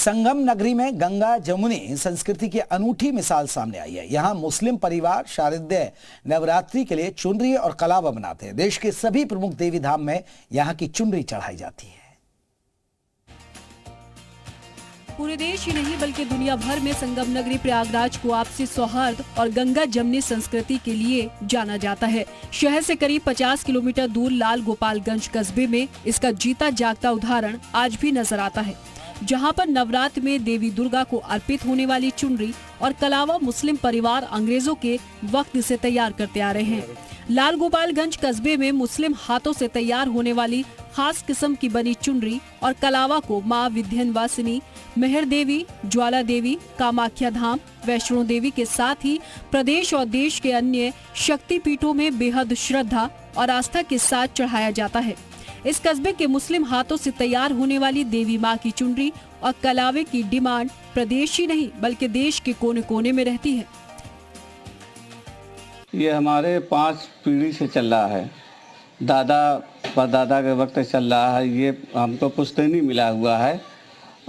संगम नगरी में गंगा जमुनी संस्कृति की अनूठी मिसाल सामने आई है। यहाँ मुस्लिम परिवार शारदीय नवरात्रि के लिए चुनरी और कलावा बनाते हैं। देश के सभी प्रमुख देवी धाम में यहाँ की चुनरी चढ़ाई जाती है। पूरे देश ही नहीं बल्कि दुनिया भर में संगम नगरी प्रयागराज को आपसी सौहार्द और गंगा जमुनी संस्कृति के लिए जाना जाता है। शहर से करीब 50 किलोमीटर दूर लाल गोपालगंज कस्बे में इसका जीता जागता उदाहरण आज भी नजर आता है, जहां पर नवरात्र में देवी दुर्गा को अर्पित होने वाली चुनरी और कलावा मुस्लिम परिवार अंग्रेजों के वक्त से तैयार करते आ रहे हैं। लाल गोपालगंज कस्बे में मुस्लिम हाथों से तैयार होने वाली खास किस्म की बनी चुनरी और कलावा को मां विंध्यवासिनी, मेहर देवी, ज्वाला देवी, कामाख्या धाम, वैष्णो देवी के साथ ही प्रदेश और देश के अन्य शक्ति पीठों में बेहद श्रद्धा और आस्था के साथ चढ़ाया जाता है। इस कस्बे के मुस्लिम हाथों से तैयार होने वाली देवी मां की चुनरी और कलावे की डिमांड प्रदेश ही नहीं बल्कि देश के कोने कोने में रहती है। ये हमारे 5 पीढ़ी से चल रहा है, दादा परदादा के वक्त चल रहा है। ये हमको पुश्तैनी मिला हुआ है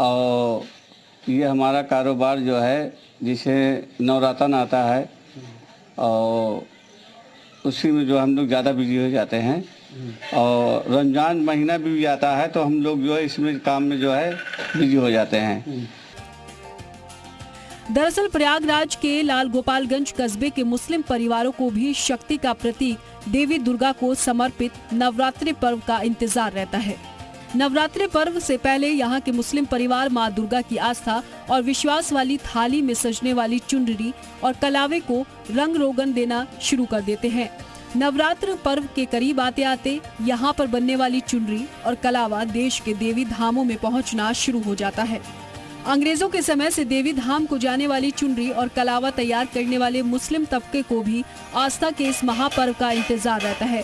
और ये हमारा कारोबार जो है, जिसे नवरातन आता है और उसी में जो हम लोग ज़्यादा बिजी हो जाते हैं और रमज़ान महीना भी आता है तो हम लोग जो है इसमें काम में जो है बिजी हो जाते हैं। दरअसल प्रयागराज के लाल गोपालगंज कस्बे के मुस्लिम परिवारों को भी शक्ति का प्रतीक देवी दुर्गा को समर्पित नवरात्रि पर्व का इंतजार रहता है। नवरात्रि पर्व से पहले यहाँ के मुस्लिम परिवार मां दुर्गा की आस्था और विश्वास वाली थाली में सजने वाली चुनरी और कलावे को रंग रोगन देना शुरू कर देते हैं। नवरात्र पर्व के करीब आते आते यहाँ पर बनने वाली चुनरी और कलावा देश के देवी धामों में पहुँचना शुरू हो जाता है। अंग्रेजों के समय से देवी धाम को जाने वाली चुनरी और कलावा तैयार करने वाले मुस्लिम तबके को भी आस्था के इस महापर्व का इंतजार रहता है।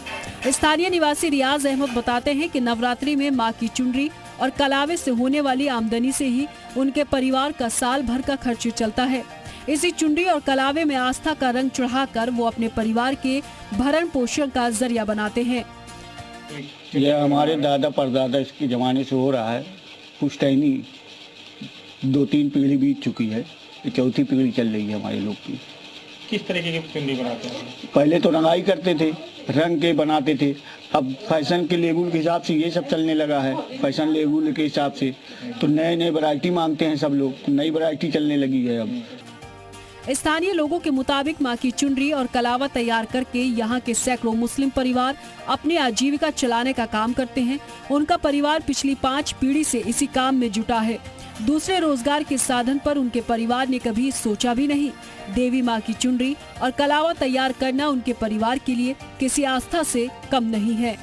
स्थानीय निवासी रियाज अहमद बताते हैं कि नवरात्रि में मां की चुनरी और कलावे से होने वाली आमदनी से ही उनके परिवार का साल भर का खर्च चलता है। इसी चुनरी और कलावे में आस्था का रंग चढ़ाकर वो अपने परिवार के भरण पोषण का जरिया बनाते हैं। यह हमारे दादा परदादा इसके जमाने से हो रहा है। पुश्तैनी 2-3 पीढ़ी बीत चुकी है, ये 4थी पीढ़ी चल रही है हमारे लोग की। किस तरीके की चुनरी बनाते हैं? पहले तो रंगाई करते थे, रंग के बनाते थे। अब फैशन के लेवल के हिसाब से ये सब चलने लगा है। फैशन लेवल के हिसाब से तो नए वैरायटी मांगते हैं सब लोग, नई वैरायटी चलने लगी है अब। स्थानीय लोगों के मुताबिक मां की चुनरी और कलावा तैयार करके यहाँ के सैकड़ों मुस्लिम परिवार अपनी आजीविका चलाने का काम करते हैं। उनका परिवार पिछली 5 पीढ़ी से इसी काम में जुटा है। दूसरे रोजगार के साधन पर उनके परिवार ने कभी सोचा भी नहीं। देवी मां की चुनरी और कलावा तैयार करना उनके परिवार के लिए किसी आस्था से कम नहीं है।